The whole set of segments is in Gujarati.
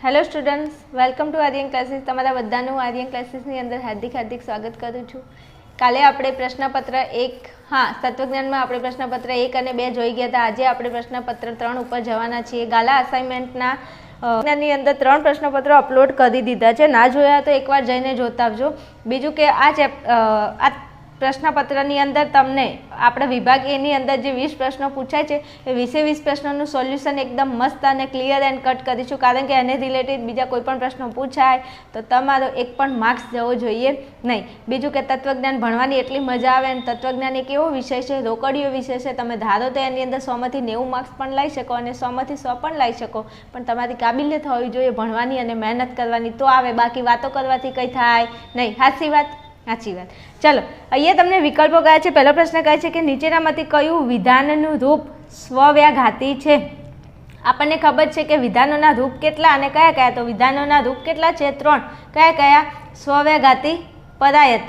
Hello students, welcome to Aryan classes. તમારા બધાનું આર્યન ક્લાસીસની અંદર હાર્દિક સ્વાગત કરું છું. કાલે આપણે પ્રશ્નપત્ર 1 તત્વજ્ઞાનમાં આપણે પ્રશ્નપત્ર 1 અને 2 જોઈ ગયા હતા. આજે આપણે પ્રશ્નપત્ર 3 ઉપર જવાના છીએ. ગાલા અસાઇનમેન્ટના ની અંદર 3 પ્રશ્નપત્રો અપલોડ કરી દીધા છે. ના જોયા તો એકવાર જઈને જોતા આવજો. બીજું કે આ પ્રશ્નપત્રની અંદર તમને આપણા વિભાગ એની અંદર જે 20 પ્રશ્નો પૂછાય છે એ 20 પ્રશ્નોનું સોલ્યુશન એકદમ મસ્ત અને ક્લિયર એન્ડ કટ કરીશું. કારણ કે એને રિલેટેડ બીજા કોઈ પણ પ્રશ્નો પૂછાય તો તમારો એક પણ માર્ક્સ જવો જોઈએ નહીં. બીજું કે તત્વજ્ઞાન ભણવાની એટલી મજા આવે અને તત્વજ્ઞાન એક એવો વિષય છે, રોકડીયો વિષય છે. તમે ધારો તો એની અંદર 100માંથી 90 માર્ક્સ પણ લઈ શકો અને 100માંથી 100 પણ લઈ શકો, પણ તમારી કાબિલિયત હોવી જોઈએ ભણવાની અને મહેનત કરવાની, તો આવે. બાકી વાતો કરવાથી કંઈ થાય નહીં. સાચી વાત. ચલો, અહીંયા તમને વિકલ્પો કહે છે. પહેલો પ્રશ્ન કહે છે કે નીચેનામાંથી કયું વિધાનનું રૂપ સ્વવ્યાઘાતી છે? આપણને ખબર છે કે વિધાનોના રૂપ કેટલા અને કયા કયા? તો વિધાનોના રૂપ કેટલા છે? 3. કયા કયા? સ્વવ્યાઘાતી, પરાયત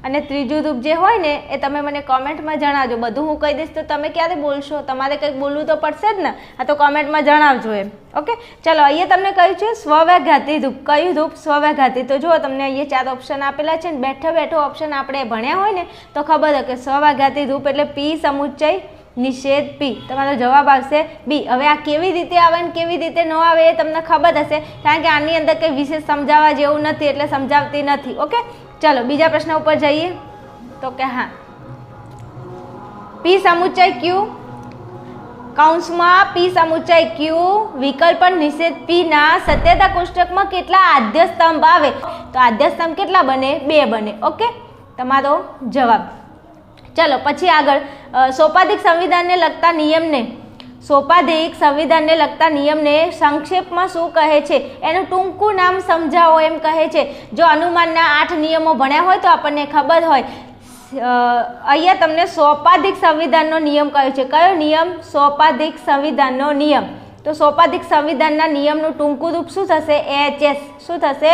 અને ત્રીજું રૂપ જે હોય ને એ તમે મને કોમેન્ટમાં જણાવજો. બધું હું કહી દઈશ તો તમે ક્યારે બોલશો? તમારે કંઈક બોલવું તો પડશે જ ને. આ તો કોમેન્ટમાં જણાવજો એમ. ઓકે, ચલો અહીંયા તમને કહ્યું છે સ્વવ્યાઘાતી રૂપ. કયું રૂપ? સ્વવ્યાઘાતી. તો જુઓ, તમને અહીંયા 4 ઓપ્શન આપેલા છે ને બેઠો ઓપ્શન આપણે ભણ્યા હોય ને તો ખબર હોય કે સ્વવ્યાઘાતી રૂપ એટલે પી સમુચ્ચય નિષેધ પી. તમારો જવાબ આવશે બી. હવે આ કેવી રીતે આવે ને કેવી રીતે ન આવે એ તમને ખબર હશે, કારણ કે આની અંદર કંઈ વિશેષ સમજાવવા જેવું નથી એટલે સમજાવતી નથી. ઓકે, ચલો બીજા પ્રશ્ન ઉપર જઈએ. તો કે પી સમુચ્ચય ક્યુ કૌંસમાં પી સમુચ્ચય ક્યુ વિકલ્પ નિષેધ પી ના સત્યતા કોષ્ટકમાં કેટલા આદ્ય સ્તંભ આવે? તો આદ્ય સ્તંભ કેટલા બને? 2 બને. ઓકે, તમારો જવાબ. ચલો પછી આગળ સોપાધિક સંવિધાનને લગતા નિયમને સંક્ષેપમાં શું કહે છે? એનું ટૂંકું નામ સમજાવો એમ કહે છે. જો અનુમાનના 8 નિયમો ભણ્યા હોય તો આપણને ખબર હોય. અહીંયા તમને સોપાધિક સંવિધાનનો નિયમ કહ્યો છે. કયો નિયમ? સોપાધિક સંવિધાનનો નિયમ. તો સોપાધિક સંવિધાનના નિયમનું ટૂંકું રૂપ શું થશે? HS. શું થશે?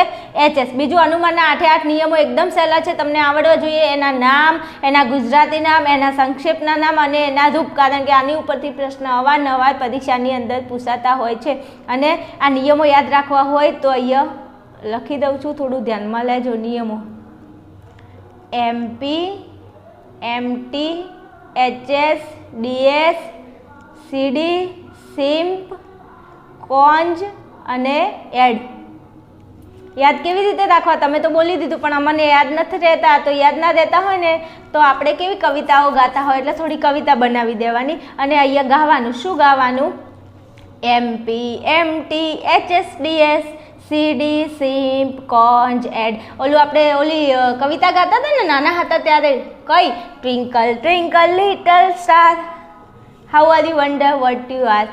HS. બીજું અનુમાનના 8 નિયમો એકદમ સહેલા છે, તમને આવડવા જોઈએ. એના નામ, એના ગુજરાતી નામ, એના સંક્ષેપના નામ અને એના રૂપ. કારણ કે આની ઉપરથી પ્રશ્ન અવારનવાર પરીક્ષાની અંદર પૂછાતા હોય છે અને આ નિયમો યાદ રાખવા હોય તો અહીંયા લખી દઉં છું, થોડું ધ્યાનમાં લેજો. નિયમો MP, MT, HS, DS, CD, સિમ્પ, કોન્જ અને એડ. યાદ કેવી રીતે રાખવા? તમે તો બોલી દીધું પણ અમને યાદ નથી રહેતા. તો યાદ ના રહેતા હોય ને તો આપણે કેવી કવિતાઓ ગાતા હોય એટલે થોડી કવિતા બનાવી દેવાની અને અહીંયા ગાવાનું. શું ગાવાનું? MP, MT, HS, DS, CD, સિમ્પ, કોન્જ, એડ. આપણે ઓલી કવિતા ગાતા હતા ને નાના હતા ત્યારે. કઈ? Twinkle twinkle little star, how are you wonder what you are.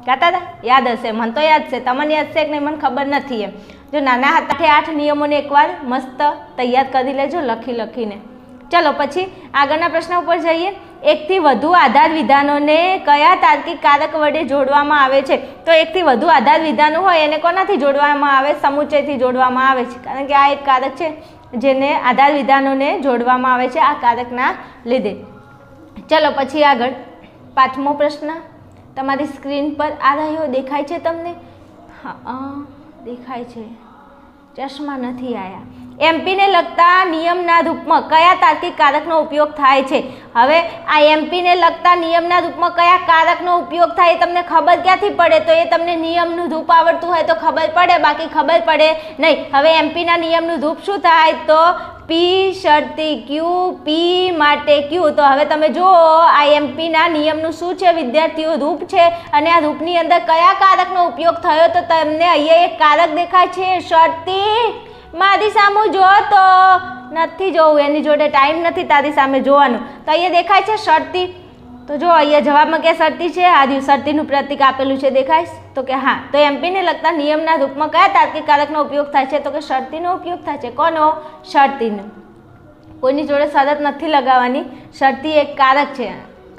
ગાતા હતા? યાદ હશે. મને તો યાદ છે. તમને યાદ છે કે નહીં મને ખબર નથી એમ. જો નાના હતા 8 નિયમોને એકવાર મસ્ત તૈયાર કરી લેજો લખીને. ચલો પછી આગળના પ્રશ્ન ઉપર જઈએ. 1 થી વધુ આધાર વિધાનોને કયા તાર્કિક કારક વડે જોડવામાં આવે છે? તો 1 થી વધુ આધાર વિધાનો હોય એને કોનાથી જોડવામાં આવે? સમુચ્ચયથી જોડવામાં આવે છે. કારણ કે આ એક કારક છે જેને આધાર વિધાનોને જોડવામાં આવે છે આ કારકના લીધે. ચલો પછી આગળ 5મો પ્રશ્ન તમારી સ્ક્રીન પર આ રહ્યો. દેખાય છે તમને? હા, દેખાય છે. ચશ્મા નથી આવ્યા. એમપીને લગતા નિયમના રૂપમાં કયા તાર્કિક કારકનો ઉપયોગ થાય છે? હવે આ એમપીને લગતા નિયમના રૂપમાં કયા કારકનો ઉપયોગ થાય એ તમને ખબર ક્યાંથી પડે? તો એ તમને નિયમનું રૂપ આવડતું હોય તો ખબર પડે, બાકી ખબર પડે નહીં. હવે એમપીના નિયમનું રૂપ શું થાય? તો પી શરતી ક્યુ, પી માટે ક્યુ. તો હવે તમે જુઓ આ એમપીના નિયમનું શું છે વિદ્યાર્થીઓ? રૂપ છે. અને આ રૂપની અંદર કયા કારકનો ઉપયોગ થયો? તો તમને અહીંયા એક કારક દેખાય છે, શરતી. મારી સામે જો તો નથી જોવું, એની જોડે ટાઈમ નથી તારી સામે જોવાનું. તો અહીંયા દેખાય છે શરતી. તો જો અહીંયા જવાબમાં કે શરતી છે. આ શરતીનું પ્રતીક આપેલું છે, દેખાય? તો કે હા. તો એમપીને લગતા નિયમના રૂપમાં કયા તાર્કિક કારકનો ઉપયોગ થાય છે? તો કે શરતીનો ઉપયોગ થાય છે. કોનો? શરતીનો. કોઈની જોડે શરત નથી લગાવવાની. શરતી એક કારક છે,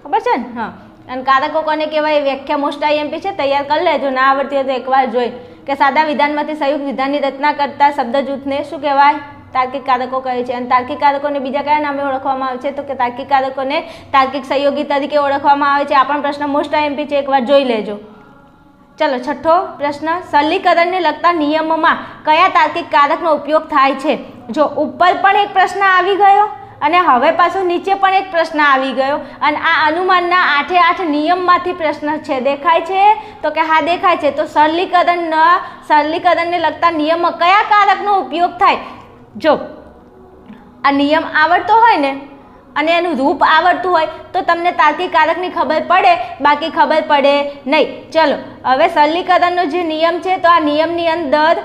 ખબર છે ને? હા. અને કારકો કોને કહેવાય? વ્યાખ્યા મોસ્ટ IMP છે, તૈયાર કરી લેજો. ના આવડતી હોય તો એકવાર જોઈ કે સાદા વિધાનમાંથી સંયુક્ત વિધાનની રચના કરતા શબ્દ જૂથને શું કહેવાય? તાર્કિક કારકો કહે છે. અને તાર્કિક કારકોને બીજા કયા નામે ઓળખવામાં આવે છે? તો કે તાર્કિક કારકોને તાર્કિક સંયોગી તરીકે ઓળખવામાં આવે છે. આ પણ પ્રશ્ન મોસ્ટ IMP છે, એકવાર જોઈ લેજો. ચલો છઠ્ઠો પ્રશ્ન, સરલીકરણને લગતા નિયમોમાં કયા તાર્કિક કારકનો ઉપયોગ થાય છે? જો ઉપર પણ એક પ્રશ્ન આવી ગયો અને હવે પાછો નીચે પણ એક પ્રશ્ન આવી ગયો અને આ અનુમાનના 8 નિયમમાંથી પ્રશ્ન છે. દેખાય છે? તો કે હા દેખાય છે. તો સરલીકરણને લગતા નિયમો કયા કારકનો ઉપયોગ થાય? જો આ નિયમ આવડતો હોય ને અને એનું રૂપ આવડતું હોય તો તમને તાર્કિક કારકની ખબર પડે, બાકી ખબર પડે નહીં. ચલો હવે સરલીકરણનો જે નિયમ છે તો આ નિયમની અંદર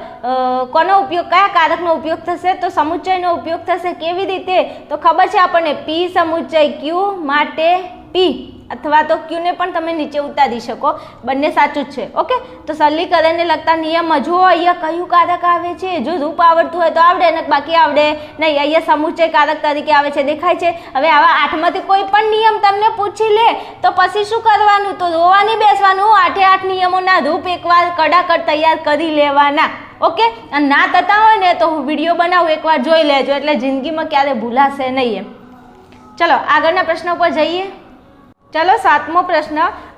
કોનો ઉપયોગ, કયા કારકનો ઉપયોગ થશે? તો સમુચ્ચયનો ઉપયોગ થશે. કેવી રીતે? તો ખબર છે આપણને, પી સમુચ્ચય ક્યુ માટે પી, અથવા તો ક્યુને પણ તમે નીચે ઉતારી શકો, બંને સાચું જ છે. ઓકે, તો સરલીકરણને લગતા નિયમ જુઓ, અહીંયા કયું કારક આવે છે? જો રૂપ આવડતું હોય તો આવડે અને બાકી આવડે નહીં. અહીંયા સમુચ્ચય કારક તરીકે આવે છે, દેખાય છે? હવે આવા 8માંથી કોઈ પણ નિયમ તમને પૂછી લે તો પછી શું કરવાનું? તો રોવા નહીં બેસવાનું, 8 નિયમોના રૂપ એકવાર કડાકડ તૈયાર કરી લેવાના. ઓકે, અને ના થતા હોય ને તો હું વિડીયો બનાવું, એકવાર જોઈ લેજો, એટલે જિંદગીમાં ક્યારે ભૂલાશે નહીં એમ. ચલો આગળના પ્રશ્ન ઉપર જઈએ. ચલો 7મો પ્રશ્ન,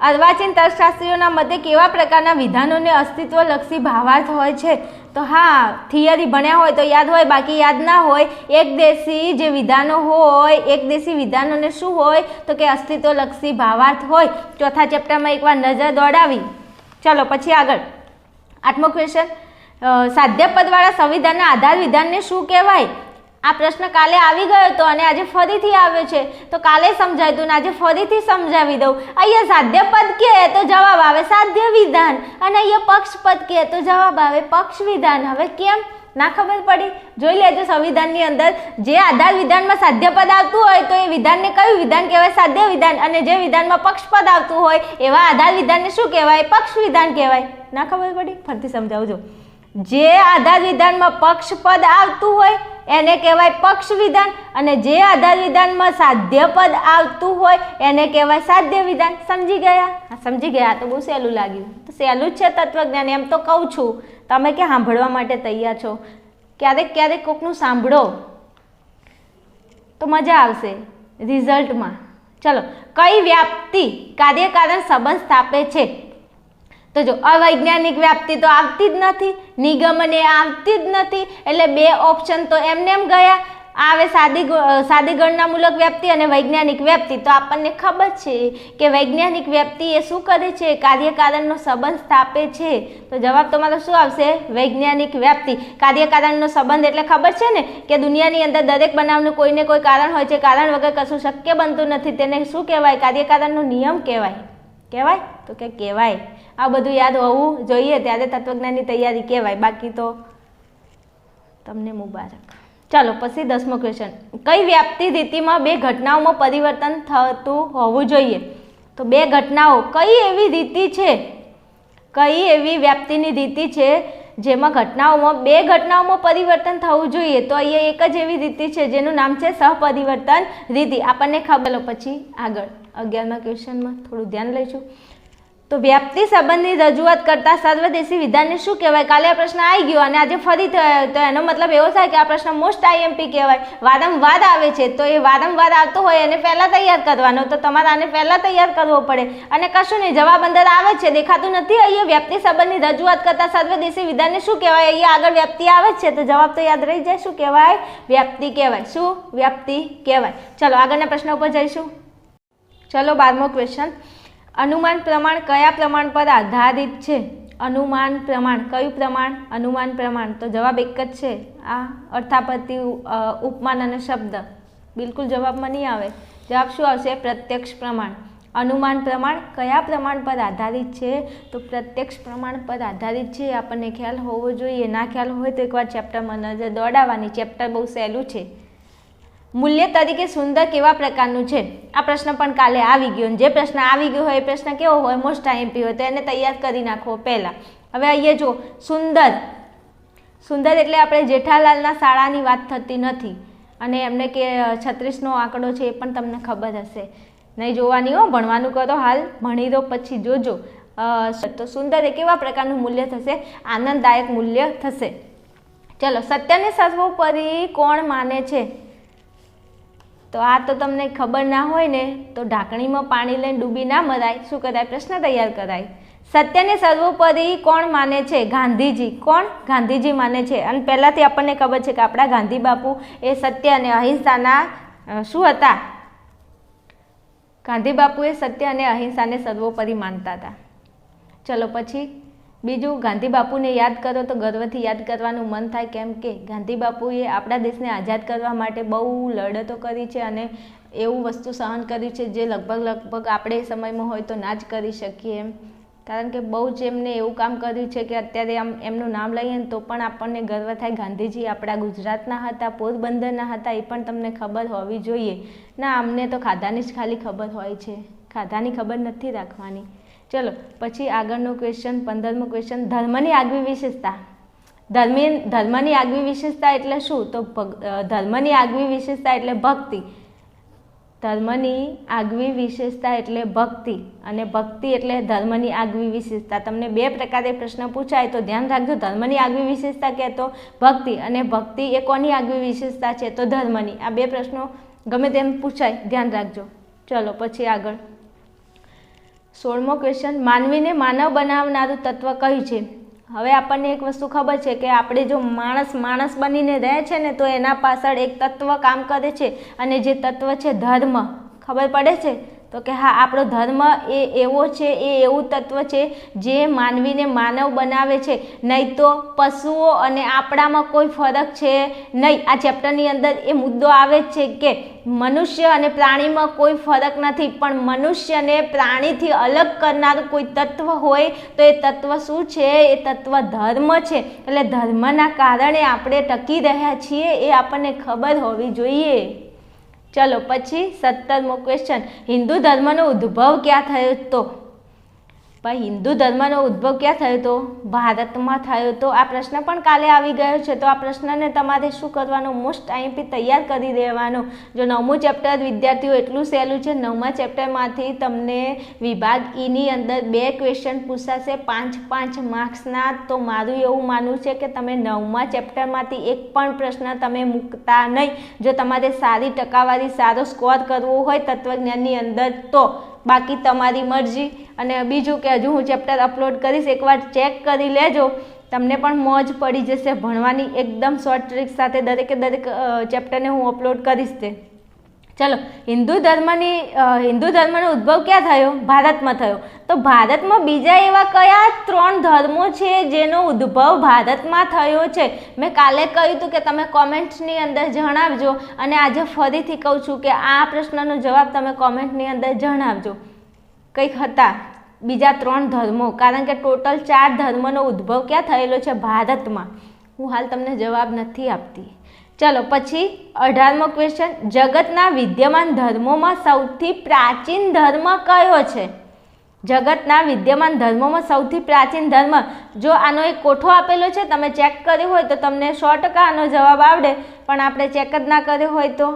અર્વાચીન તર્કશાસ્ત્રીઓના મતે કેવા પ્રકારના વિધાનોને અસ્તિત્વલક્ષી ભાવાર્થ હોય છે? તો હા, થિયરી ભણ્યા હોય તો યાદ હોય, બાકી યાદ ના હોય. એકદેશી જે વિધાનો હોય, એકદેશી વિધાનોને શું હોય? તો કે અસ્તિત્વલક્ષી ભાવાર્થ હોય. ચોથા ચેપ્ટરમાં એકવાર નજર દોડાવી. ચલો પછી આગળ 8મો ક્વેશ્ચન, સાધ્યપદવાળા સંવિધાનના આધાર વિધાનને શું કહેવાય? આ પ્રશ્ન કાલે આવી ગયો હતો અને આજે ફરીથી આવ્યો છે. તો કાલે સમજાવ્યું હતું ને આજે ફરીથી સમજાવી દઉં. અહીંયા સાધ્યપદ કહે તો જવાબ આવે સાધ્ય વિધાન અને અહીંયા પક્ષપદ કહે તો જવાબ આવે પક્ષ વિધાન. હવે કેમ? ના ખબર પડી? જોઈ લેજો સંવિધાનની અંદર જે આધાર વિધાનમાં સાધ્યપદ આવતું હોય તો એ વિધાનને કયું વિધાન કહેવાય? સાધ્ય વિધાન. અને જે વિધાનમાં પક્ષપદ આવતું હોય એવા આધાર વિધાનને શું કહેવાય? પક્ષ વિધાન કહેવાય. ના ખબર પડી? ફરીથી સમજાવજો. જે આધાર વિધાનમાં પક્ષપદ આવતું હોય એને કહેવાય પક્ષ વિધાન અને જે આધાર વિધાનમાં સાધ્યપદ આવતું હોય એને કહેવાય સાધ્ય વિધાન. સમજી ગયા? હા સમજી ગયા. તો બહુ સહેલું લાગ્યું. તો સહેલું જ છે તત્વજ્ઞાન, એમ તો કહું છું. તમે કે સાંભળવા માટે તૈયાર છો? ક્યારેક ક્યારેક કોકનું સાંભળો તો મજા આવશે રિઝલ્ટમાં. ચલો, કઈ વ્યાપ્તિ કાર્યકારણ સંબંધ સ્થાપે છે? તો જો અવૈજ્ઞાનિક વ્યાપ્તિ તો આવતી જ નથી, નિગમન એ આવતી જ નથી, એટલે 2 ઓપ્શન તો એમને એમ ગયા. આવે સાદી ગણનામૂલક વ્યાપ્તિ અને વૈજ્ઞાનિક વ્યાપ્તિ. તો આપણને ખબર છે કે વૈજ્ઞાનિક વ્યાપ્તિ એ શું કરે છે? કાર્યકારણનો સંબંધ સ્થાપે છે. તો જવાબ તમારો શું આવશે? વૈજ્ઞાનિક વ્યાપ્તિ. કાર્યકારણનો સંબંધ એટલે ખબર છે ને કે દુનિયાની અંદર દરેક બનાવનું કોઈને કોઈ કારણ હોય છે, કારણ વગર કશું શક્ય બનતું નથી. તેને શું કહેવાય? કાર્યકારણનો નિયમ કહેવાય. કહેવાય? તો કે કહેવાય. આ બધું યાદ હોવું જોઈએ, ત્યારે તત્વજ્ઞાનની તૈયારી કહેવાય, બાકી તો તમને મુબારક. ચાલો પછી 10મો ક્વેશ્ચન, કઈ વ્યાપ્તિ રીતિમાં 2 ઘટનાઓમાં પરિવર્તન થતું હોવું જોઈએ? તો 2 ઘટનાઓ કઈ એવી રીતિ છે, કઈ એવી વ્યાપ્તિની રીતિ છે જેમાં 2 ઘટનાઓમાં પરિવર્તન થવું જોઈએ? તો અહીંયા એક જ એવી રીતિ છે જેનું નામ છે સહપરિવર્તન રીતિ. આપણને ખબર. પછી આગળ 11મા ક્વેશ્ચનમાં થોડું ધ્યાન લઈશું. તો વ્યાપ્તિ સંબંધની રજૂઆત કરતા સર્વદેશી વિધાનને શું કહેવાય? કાલે આ પ્રશ્ન આવી ગયો અને આજે ફરી થયો, તો એનો મતલબ એવો થાય કે આ પ્રશ્ન મોસ્ટ આઈએમપી કહેવાય. વારંવાર આવે છે તો એ વારંવાર આવતો હોય એને પહેલાં તૈયાર કરવાનો. તો તમારે આને પહેલાં તૈયાર કરવો પડે અને કશું નહીં, જવાબ અંદર આવે છે, દેખાતું નથી. અહીંયા વ્યાપ્તિ સંબંધની રજૂઆત કરતા સર્વદેશી વિધાનને શું કહેવાય? અહીંયા આગળ વ્યાપ્તિ આવે છે તો જવાબ તો યાદ રહી જાય. શું કહેવાય? વ્યાપ્તિ કહેવાય. શું? વ્યાપ્તિ કહેવાય. ચલો આગળના પ્રશ્ન ઉપર જઈશું. ચલો 12મો ક્વેશ્ચન, અનુમાન પ્રમાણ કયા પ્રમાણ પર આધારિત છે? અનુમાન પ્રમાણ કયું પ્રમાણ? અનુમાન પ્રમાણ. તો જવાબ એક જ છે, આ અર્થાપત્તિ, ઉપમાન અને શબ્દ. બિલકુલ જવાબમાં નહીં આવે. જવાબ શું આવશે? પ્રત્યક્ષ પ્રમાણ. અનુમાન પ્રમાણ કયા પ્રમાણ પર આધારિત છે? તો પ્રત્યક્ષ પ્રમાણ પર આધારિત છે. આપણને ખ્યાલ હોવો જોઈએ. ના ખ્યાલ હોય તો એકવાર ચેપ્ટરમાં નજર દોડાવવાની. ચેપ્ટર બહુ સહેલું છે. મૂલ્ય તરીકે સુંદર કેવા પ્રકારનું છે? આ પ્રશ્ન પણ કાલે આવી ગયો. જે પ્રશ્ન આવી ગયો હોય એ પ્રશ્ન કેવો હોય? મોસ્ટ આઈએમપી હોય, તો એને તૈયાર કરી નાખવો પહેલાં. હવે અહીંયા જો સુંદર, સુંદર એટલે આપણે જેઠાલાલના શાળાની વાત થતી નથી અને એમને કે 36નો આંકડો છે એ પણ તમને ખબર હશે. નહીં જોવાની હો, ભણવાનું કરો, હાલ ભણી દો પછી જોજો. તો સુંદર એ કેવા પ્રકારનું મૂલ્ય થશે? આનંદદાયક મૂલ્ય થશે. ચલો, સત્યને સર્વોપરી કોણ માને છે? તો આ તો તમને ખબર ના હોય ને તો ઢાંકણીમાં પાણી લઈને ડૂબી ના મરાય. શું કરાય? પ્રશ્ન તૈયાર કરાય. સત્યને સર્વોપરી કોણ માને છે? ગાંધીજી. કોણ? ગાંધીજી માને છે. અને પહેલાંથી આપણને ખબર છે કે આપણા ગાંધી બાપુ એ સત્ય અને અહિંસાના શું હતા? ગાંધી બાપુએ સત્ય અને અહિંસાને સર્વોપરી માનતા હતા. ચલો પછી બીજું, ગાંધી બાપુને યાદ કરો તો ગર્વથી યાદ કરવાનું મન થાય. કેમ કે ગાંધી બાપુએ આપણા દેશને આઝાદ કરવા માટે બહુ લડતો કરી છે અને એવું વસ્તુ સહન કર્યું છે જે લગભગ આપણે સમયમાં હોય તો ના જ કરી શકીએ એમ. કારણ કે બહુ જ એમને એવું કામ કર્યું છે કે અત્યારે આમ એમનું નામ લઈએ ને તો પણ આપણને ગર્વ થાય. ગાંધીજી આપણા ગુજરાતના હતા, પોરબંદરના હતા, એ પણ તમને ખબર હોવી જોઈએ. ના, અમને તો ખાધાની જ ખાલી ખબર હોય છે, ખાધાની ખબર નથી રાખવાની. ચલો પછી આગળનો ક્વેશ્ચન, 15મો ક્વેશ્ચન, ધર્મની આગવી વિશેષતા. ધર્મની આગવી વિશેષતા એટલે શું? તો ધર્મની આગવી વિશેષતા એટલે ભક્તિ. ધર્મની આગવી વિશેષતા એટલે ભક્તિ, અને ભક્તિ એટલે ધર્મની આગવી વિશેષતા. તમને બે પ્રકારે પ્રશ્ન પૂછાય તો ધ્યાન રાખજો. ધર્મની આગવી વિશેષતા કે તો ભક્તિ, અને ભક્તિ એ કોની આગવી વિશેષતા છે? તો ધર્મની. આ બે પ્રશ્નો ગમે તેમ પૂછાય, ધ્યાન રાખજો. ચલો પછી આગળ 16મો ક્વેશ્ચન, માનવીને માનવ બનાવનારું તત્વ કયું છે? હવે આપણને એક વસ્તુ ખબર છે કે આપણે જો માણસ બનીને રહે છે ને તો એના પાછળ એક તત્વ કામ કરે છે, અને જે તત્વ છે ધર્મ. ખબર પડે છે? તો કે હા, આપણો ધર્મ એ એવો છે, એ એવું તત્વ છે જે માનવીને માનવ બનાવે છે. નહીં તો પશુઓ અને આપણામાં કોઈ ફરક છે નહીં. આ ચેપ્ટરની અંદર એ મુદ્દો આવે છે કે મનુષ્ય અને પ્રાણીમાં કોઈ ફરક નથી, પણ મનુષ્યને પ્રાણીથી અલગ કરનારું કોઈ તત્વ હોય તો એ તત્વ શું છે? એ તત્વ ધર્મ છે. એટલે ધર્મના કારણે આપણે ટકી રહ્યા છીએ એ આપણને ખબર હોવી જોઈએ. ચલો પછી 17મો ક્વેશ્ચન, હિન્દુ ધર્મનો ઉદ્ભવ ક્યાં થયો તો? ભાઈ હિન્દુ ધર્મનો ઉદ્ભવ ક્યાં થયો તો? ભારતમાં થયો તો. આ પ્રશ્ન પણ કાલે આવી ગયો છે, તો આ પ્રશ્નને તમારે શું કરવાનું? મોસ્ટ આઈએમપી તૈયાર કરી દેવાનો. જો 9મું ચેપ્ટર વિદ્યાર્થીઓ એટલું સહેલું છે, 9મા ચેપ્ટરમાંથી તમને વિભાગ ઈની અંદર 2 ક્વેશ્ચન પૂછાશે 5-5 માર્ક્સના. તો મારું એવું માનવું છે કે તમે 9મા ચેપ્ટરમાંથી એક પણ પ્રશ્ન તમે મૂકતા નહીં. જો તમારે સારી ટકાવારી, સારો સ્કોર કરવો હોય તત્વજ્ઞાનની અંદર તો. બાકી તમારી મરજી. અને બીજું કે હજુ હું ચેપ્ટર અપલોડ કરીશ, એકવાર ચેક કરી લેજો, તમને પણ મોજ પડી જશે ભણવાની. એકદમ શોર્ટ ટ્રિક સાથે દરેક ચેપ્ટરને હું અપલોડ કરીશ તે. ચલો, હિન્દુ ધર્મનો ઉદ્ભવ ક્યાં થયો? ભારતમાં થયો. તો ભારતમાં બીજા એવા કયા 3 ધર્મો છે જેનો ઉદ્ભવ ભારતમાં થયો છે? મેં કાલે કહ્યું હતું કે તમે કોમેન્ટની અંદર જણાવજો, અને આજે ફરીથી કહું છું કે આ પ્રશ્નનો જવાબ તમે કોમેન્ટની અંદર જણાવજો. કંઈક હતા બીજા 3 ધર્મો, કારણ કે ટોટલ 4 ધર્મનો ઉદ્ભવ ક્યાં થયેલો છે? ભારતમાં. હું હાલ તમને જવાબ નથી આપતી. ચલો પછી 18મો ક્વેશ્ચન, જગતના વિદ્યમાન ધર્મોમાં સૌથી પ્રાચીન ધર્મ કયો છે? જગતના વિદ્યમાન ધર્મોમાં સૌથી પ્રાચીન ધર્મ. જો આનો એક કોઠો આપેલો છે, તમે ચેક કર્યો હોય તો તમને 100% આનો જવાબ આવડે, પણ આપણે ચેક જ ના કર્યો હોય તો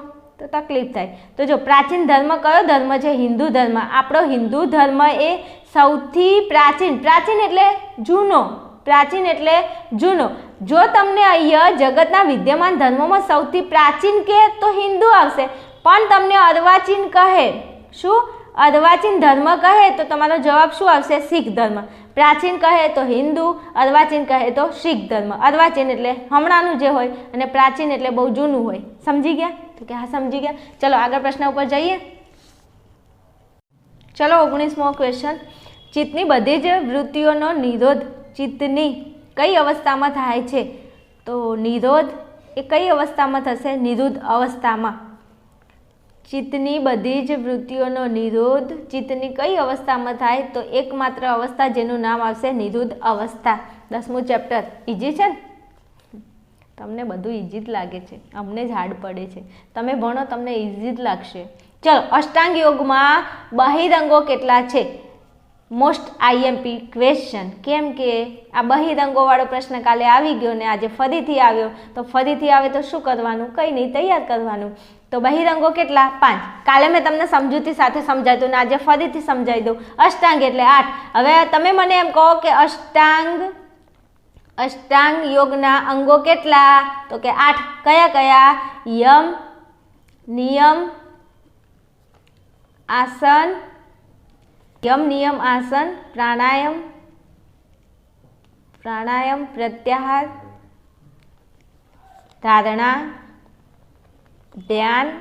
તકલીફ થાય. તો જો પ્રાચીન ધર્મ કયો ધર્મ છે? હિન્દુ ધર્મ. આપણો હિન્દુ ધર્મ એ સૌથી પ્રાચીન. પ્રાચીન એટલે જૂનો. પ્રાચીન એટલે જૂનો. જો તમને અહીંયા જગતના વિદ્યમાન ધર્મોમાં સૌથી પ્રાચીન કહે તો હિન્દુ આવશે, પણ તમને અર્વાચીન કહે, શું અર્વાચીન ધર્મ કહે તો તમારો જવાબ શું આવશે? શીખ ધર્મ. પ્રાચીન કહે તો હિન્દુ, અર્વાચીન કહે તો શીખ ધર્મ. અર્વાચીન એટલે હમણાંનું જે હોય, અને પ્રાચીન એટલે બહુ જૂનું હોય. સમજી ગયા? તો કે હા સમજી ગયા. ચલો આગળ પ્રશ્ન ઉપર જઈએ. ચલો 19મો ક્વેશ્ચન, ચિત્તની બધી જ વૃત્તિઓનો નિરોધ ચિત્તની કઈ અવસ્થામાં થાય છે? તો નિરોધ એ કઈ અવસ્થામાં થશે? નિરુદ્ધ અવસ્થામાં. ચિત્તની બધી જ વૃત્તિઓનો નિરોધ ચિત્તની કઈ અવસ્થામાં થાય? તો એકમાત્ર અવસ્થા જેનું નામ આવશે નિરુદ્ધ અવસ્થા. 10મું ચેપ્ટર ઈજી છે ને? તમને બધું ઈજી જ લાગે છે, અમને જ હાર્ડ પડે છે. તમે ભણો તમને ઈજી જ લાગશે. ચલો, અષ્ટાંગ યોગમાં બહિરંગો કેટલા છે? Most IMP question. કેમ કે આ બહિરંગોવાળો પ્રશ્ન કાલે આવી ગયો ને આજે ફરીથી આવ્યો, તો ફરીથી આવે તો શું કરવાનું? કંઈ નહીં, તૈયાર કરવાનું. તો બહિરંગો કેટલા? 5. કાલે મેં તમને સમજૂતી સાથે સમજાવ્યું ને આજે ફરીથી સમજાવી દઉં. અષ્ટાંગ એટલે 8. હવે તમે મને એમ કહો કે અષ્ટાંગ યોગના અંગો કેટલા? તો કે 8. કયા કયા? યમ, નિયમ, આસન, યમ નિયમ આસન, પ્રાણાયામ, પ્રાણાયામ, પ્રત્યાહાર, ધારણા, ધ્યાન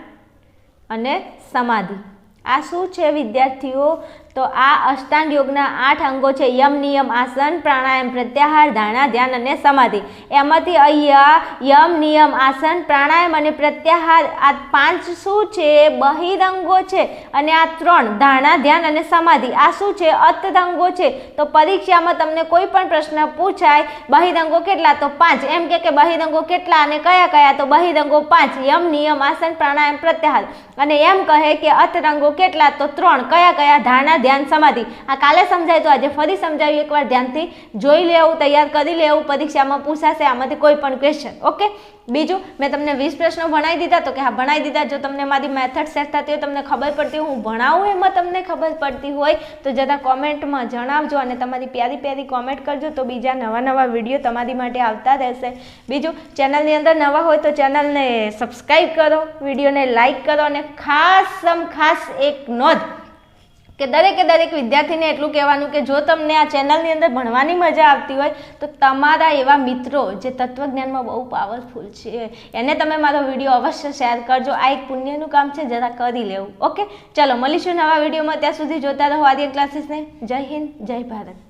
અને સમાધિ. આ શું છે વિદ્યાર્થીઓ? તો આ અષ્ટાંગ યોગના 8 અંગો છે. યમ, નિયમ, આસન, પ્રાણાયામ, પ્રત્યાહાર, ધારણા, ધ્યાન અને સમાધિ. એમાંથી અહીંયા યમ, નિયમ, આસન, પ્રાણાયામ અને પ્રત્યાહાર આ 5 શું છે? બહિરંગો છે. અને આ 3 ધારણા, ધ્યાન અને સમાધિ આ શું છે? અંતરંગો છે. તો પરીક્ષામાં તમને કોઈ પણ પ્રશ્ન પૂછાય બહિરંગો કેટલા? તો 5. એમ કે બહિરંગો કેટલા અને કયા કયા? તો બહિરંગો 5. યમ, નિયમ, આસન, પ્રાણાયામ, પ્રત્યાહાર. અને એમ કહે કે અંતરંગો કેટલા? તો 3. કયા કયા? ધારણા, ધ્યાન, સમાધિ. આ કાલે સમજાય તો આજે ફરી સમજાવ્યું. એકવાર ધ્યાનથી જોઈ લેવું, તૈયાર કરી લેવું, પરીક્ષામાં પૂછાશે આમાંથી કોઈ પણ ક્વેશ્ચન. ઓકે. બીજું, મેં તમને 20 પ્રશ્નો ભણાવી દીધા. તો કે હા, ભણાવી દીધા. જો તમને મારી મેથડ સેટ થતી હોય, તમને ખબર પડતી હોય, હું ભણાવું એમાં તમને ખબર પડતી હોય તો જરા કોમેન્ટમાં જણાવજો અને તમારી પ્યારી પ્યારી કોમેન્ટ કરજો. તો બીજા નવા વિડીયો તમારી માટે આવતા રહેશે. બીજું, ચેનલની અંદર નવા હોય તો ચેનલને સબસ્ક્રાઈબ કરો, વિડીયોને લાઈક કરો અને ખાસ એક નોંધ કે દરેક વિદ્યાર્થીને એટલું કહેવાનું કે જો તમને આ ચેનલની અંદર ભણવાની મજા આવતી હોય તો તમારા એવા મિત્રો જે તત્વજ્ઞાનમાં બહુ પાવરફુલ છે એને તમે મારો વિડીયો અવશ્ય શેર કરજો. આ એક પુણ્યનું કામ છે, જરા કરી લેવું. ઓકે, ચલો મળીશું નવા વિડીયોમાં. ત્યાં સુધી જોતા રહો આર્યન ક્લાસીસને. જય હિન્દ, જય ભારત.